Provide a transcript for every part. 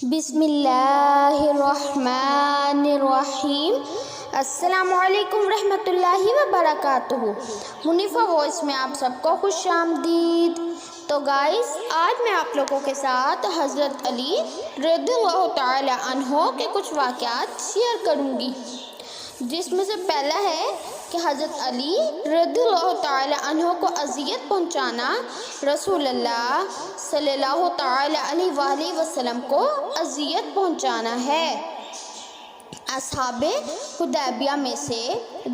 بسم اللہ الرحمن الرحیم۔ السلام علیکم ورحمۃ اللہ وبرکاتہ۔ منیفہ وائس میں آپ سب کو خوش آمدید۔ تو گائز، آج میں آپ لوگوں کے ساتھ حضرت علی رضی اللہ تعالی عنہ کے کچھ واقعات شیئر کروں گی، جس میں سے پہلا ہے کہ حضرت علی رضی اللہ تعالی عنہ کو اذیت پہنچانا رسول اللہ صلی اللہ تعالی علیہ وآلہ وسلم کو اذیت پہنچانا ہے۔ اصحاب حدیبیہ میں سے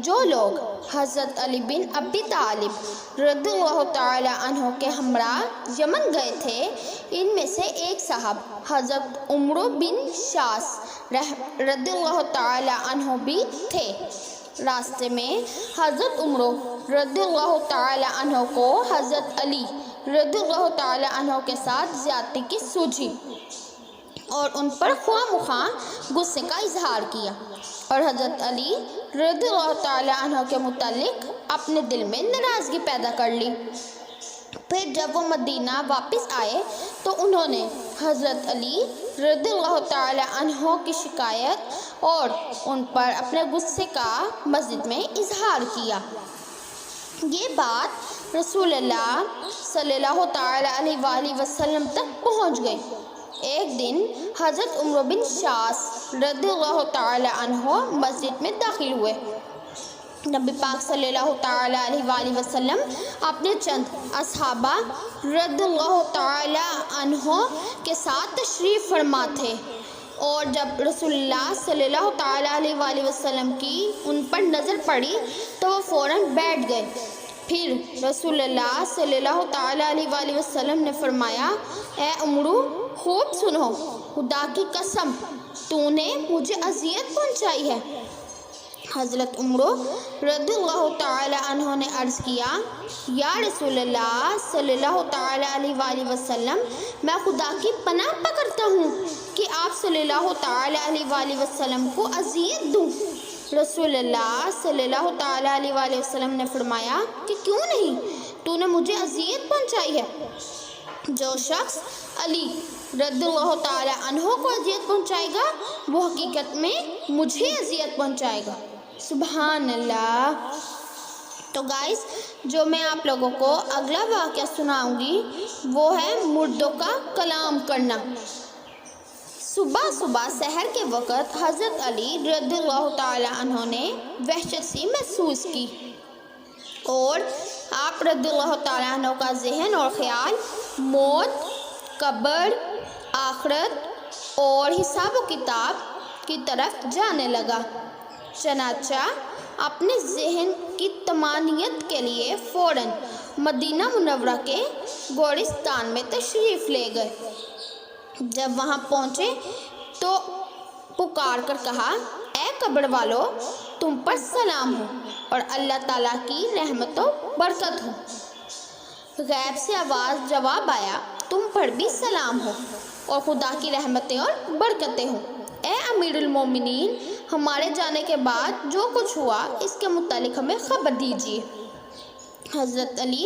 جو لوگ حضرت علی بن ابی طالب رضی اللہ تعالی عنہ کے ہمراہ یمن گئے تھے، ان میں سے ایک صاحب حضرت عمرو بن شاس رضی اللہ تعالی عنہ بھی تھے۔ راستے میں حضرت عمرو رضی اللہ تعالی عنہ کو حضرت علی رضی اللہ تعالی عنہ کے ساتھ زیادتی کی سوجی اور ان پر خواہ مخواہ غصے کا اظہار کیا، اور حضرت علی رضی اللہ تعالی عنہ کے متعلق اپنے دل میں ناراضگی پیدا کر لی۔ پھر جب وہ مدینہ واپس آئے تو انہوں نے حضرت علی رضی اللہ تعالی عنہ کی شکایت اور ان پر اپنے غصے کا مسجد میں اظہار کیا۔ یہ بات رسول اللہ صلی اللہ تعالی علیہ وآلہ وسلم تک پہنچ گئی۔ ایک دن حضرت عمرو بن شاس رضی اللہ تعالی عنہ مسجد میں داخل ہوئے۔ نبی پاک صلی اللہ تعالی علیہ وآلہ وسلم اپنے چند اصحابہ رضی اللہ تعالی عنہ کے ساتھ تشریف فرما تھے، اور جب رسول اللہ صلی اللہ تعالی علیہ وآلہ وسلم کی ان پر نظر پڑی تو وہ فوراً بیٹھ گئے۔ پھر رسول اللہ صلی اللہ تعالی علیہ وآلہ وسلم نے فرمایا، اے عمرو، خوب سنو، خدا کی قسم تو نے مجھے اذیت پہنچائی ہے۔ حضرت عمرو رضی اللہ تعالی عنہ نے عرض کیا، یا رسول اللہ صلی اللہ تعالی علیہ وآلہ وسلم، میں خدا کی پناہ پکڑتا ہوں کہ آپ صلی اللہ تعالی علیہ وآلہ وسلم کو اذیت دوں۔ رسول اللہ صلی اللہ تعالی علیہ وآلہ وسلم نے فرمایا کہ کیوں نہیں، تو نے مجھے اذیت پہنچائی ہے۔ جو شخص علی رضی اللہ تعالی عنہ کو اذیت پہنچائے گا وہ حقیقت میں مجھے اذیت پہنچائے گا۔ سبحان اللہ۔ تو گائز، جو میں آپ لوگوں کو اگلا واقعہ سناؤں گی وہ ہے مردوں کا کلام کرنا۔ صبح صبح سحر کے وقت حضرت علی رضی اللہ تعالی عنہ نے وحشت سی محسوس کی، اور آپ رضی اللہ تعالی عنہ کا ذہن اور خیال موت، قبر، آخرت اور حساب و کتاب کی طرف جانے لگا۔ چنانچہ اپنے ذہن کی طمانینت کے لیے فوراً مدینہ منورہ کے گورستان میں تشریف لے گئے۔ جب وہاں پہنچے تو پکار کر کہا، اے قبر والو، تم پر سلام ہو اور اللہ تعالیٰ کی رحمت و برکت ہو۔ غیب سے آواز جواب آیا، تم پر بھی سلام ہو اور خدا کی رحمتیں اور برکتیں ہوں۔ اے امیر المومنین، ہمارے جانے کے بعد جو کچھ ہوا اس کے متعلق ہمیں خبر دیجیے۔ حضرت علی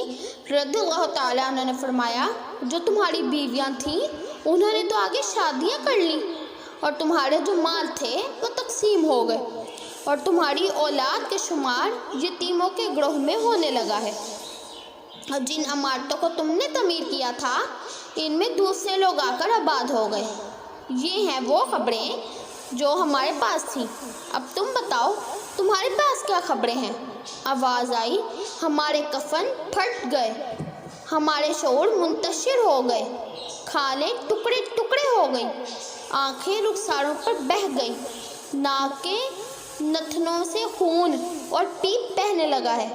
رضی اللہ تعالیٰ عنہ نے فرمایا، جو تمہاری بیویاں تھیں انہوں نے تو آگے شادیاں کر لی، اور تمہارے جو مال تھے وہ تقسیم ہو گئے، اور تمہاری اولاد کے شمار یتیموں کے گروہ میں ہونے لگا ہے، اور جن عمارتوں کو تم نے تعمیر کیا تھا ان میں دوسرے لوگ آ کر آباد ہو گئے۔ یہ ہیں وہ خبریں جو ہمارے پاس تھیں، اب تم بتاؤ تمہارے پاس کیا خبریں ہیں؟ آواز آئی، ہمارے کفن پھٹ گئے، ہمارے شعور منتشر ہو گئے، کھالیں ٹکڑے ٹکڑے ہو گئی، آنکھیں رخساروں پر بہہ گئی، ناک کے نتنوں سے خون اور پیپ بہنے لگا ہے۔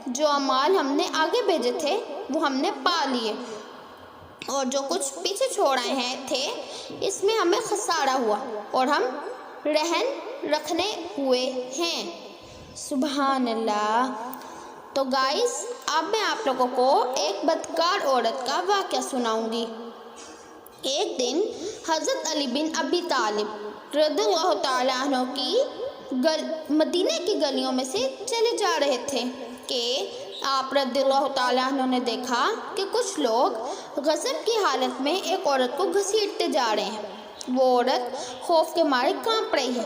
جو اعمال ہم نے آگے بھیجے تھے وہ ہم نے پا لیے، اور جو کچھ پیچھے چھوڑائے ہیں تھے اس میں ہمیں خسارہ ہوا اور ہم رہن رکھنے ہوئے ہیں۔ سبحان اللہ۔ تو گائز، اب میں آپ لوگوں کو ایک بدکار عورت کا واقعہ سناؤں گی۔ ایک دن حضرت علی بن ابی طالب رضی اللہ تعالی عنہ کی مدینہ کی گلیوں میں سے چلے جا رہے تھے کہ آپ رضی اللہ تعالیٰ عنہ نے دیکھا کہ کچھ لوگ غضب کی حالت میں ایک عورت کو گھسیٹتے جا رہے ہیں۔ وہ عورت خوف کے مارے کانپ رہی ہے۔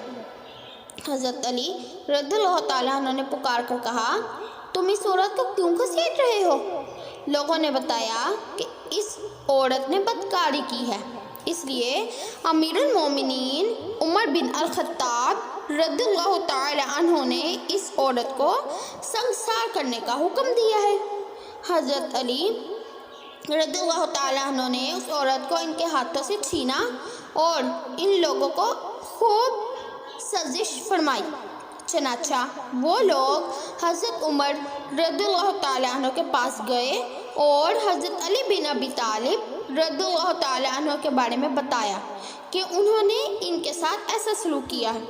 حضرت علی رضی اللہ تعالیٰ عنہ نے پکار کر کہا، تم اس عورت کو کیوں گھسیٹ رہے ہو؟ لوگوں نے بتایا کہ اس عورت نے بدکاری کی ہے، اس لیے امیر المومنین عمر بن الخطاب رضی اللہ تعالیٰ عنہ نے اس عورت کو سنگسار کرنے کا حکم دیا ہے۔ حضرت علی رضی اللہ تعالیٰ عنہ نے اس عورت کو ان کے ہاتھوں سے چھینا اور ان لوگوں کو خوب سازش فرمائی۔ چنانچہ وہ لوگ حضرت عمر رضی اللہ تعالیٰ عنہ کے پاس گئے اور حضرت علی بن ابی طالب رضی اللہ تعالیٰ عنہ کے بارے میں بتایا کہ انہوں نے ان کے ساتھ ایسا سلوک کیا ہے۔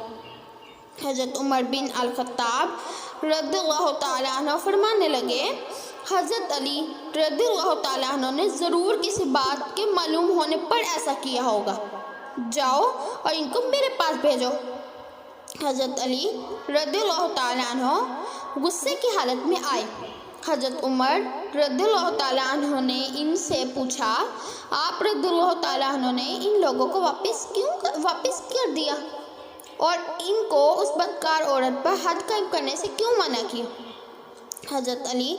حضرت عمر بن الخطاب رضی اللہ تعالیٰ عنہ فرمانے لگے، حضرت علی رضی اللہ تعالیٰ عنہ نے ضرور کسی بات کے معلوم ہونے پر ایسا کیا ہوگا، جاؤ اور ان کو میرے پاس بھیجو۔ حضرت علی رضی اللہ تعالیٰ عنہ غصے کی حالت میں آئے۔ حضرت عمر رضی اللہ تعالیٰ عنہ نے ان سے پوچھا، آپ رضی اللہ تعالیٰ عنہ نے ان لوگوں کو واپس کر دیا اور ان کو اس بدکار عورت پر حد قائم کرنے سے کیوں منع کیا؟ حضرت علی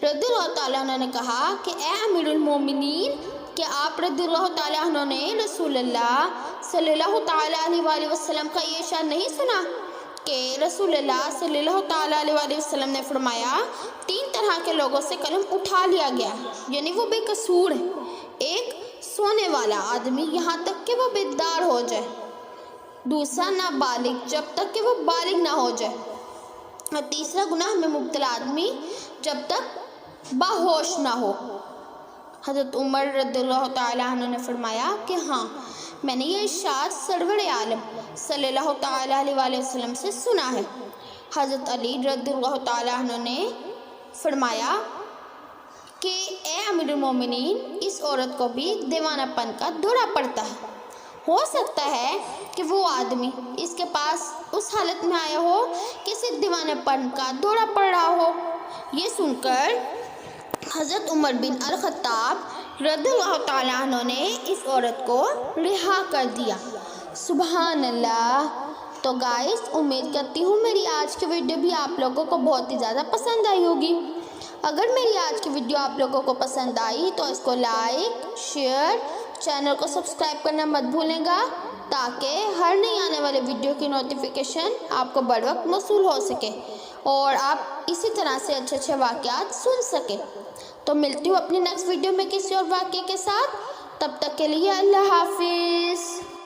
رضی اللہ تعالیٰ عنہ نے کہا کہ اے امیر المومنین، کہ آپ رضی اللہ تعالیٰ عنہ نے رسول اللہ صلی اللہ تعالیٰ علیہ وآلہ وسلم کا یہ ارشاد نہیں سنا کہ رسول اللہ صلی اللہ تعالیٰ علیہ وآلہ وسلم نے فرمایا، 3 طرح کے لوگوں سے قلم اٹھا لیا گیا، یعنی وہ بے قصور ہے۔ ایک سونے والا آدمی یہاں تک کہ وہ بیدار ہو جائے، دوسرا نابالغ جب تک کہ وہ بالغ نہ ہو جائے، اور تیسرا گناہ میں مبتلا آدمی جب تک باہوش نہ ہو۔ حضرت عمر رضی اللہ تعالیٰ عنہ نے فرمایا کہ ہاں، میں نے یہ ارشاد سرور عالم صلی اللہ تعالیٰ علیہ وآلہ وسلم سے سنا ہے۔ حضرت علی رضی اللہ تعالیٰ عنہ نے فرمایا کہ اے امیر المومنین، اس عورت کو بھی دیوانہ پن کا دورہ پڑتا ہے، ہو سکتا ہے کہ وہ آدمی اس کے پاس اس حالت میں آیا ہو کہ اسے دیوانے پن کا دورہ پڑ رہا ہو۔ یہ سن کر حضرت عمر بن الخطاب رضی اللہ تعالیٰ عنہ نے اس عورت کو رہا کر دیا۔ سبحان اللہ۔ تو گائز، امید کرتی ہوں میری آج کی ویڈیو بھی آپ لوگوں کو بہت ہی زیادہ پسند آئی ہوگی۔ اگر میری آج کی ویڈیو آپ لوگوں کو پسند آئی تو اس کو لائک، شیئر، چینل کو سبسکرائب کرنا مت بھولیں گا، تاکہ ہر نئی آنے والے ویڈیو کی نوٹیفیکیشن آپ کو بر وقت موصول ہو سکے اور آپ اسی طرح سے اچھے اچھے واقعات سن سکیں۔ تو ملتی ہوں اپنی نیکسٹ ویڈیو میں کسی اور واقعے کے ساتھ، تب تک کے لیے اللہ حافظ۔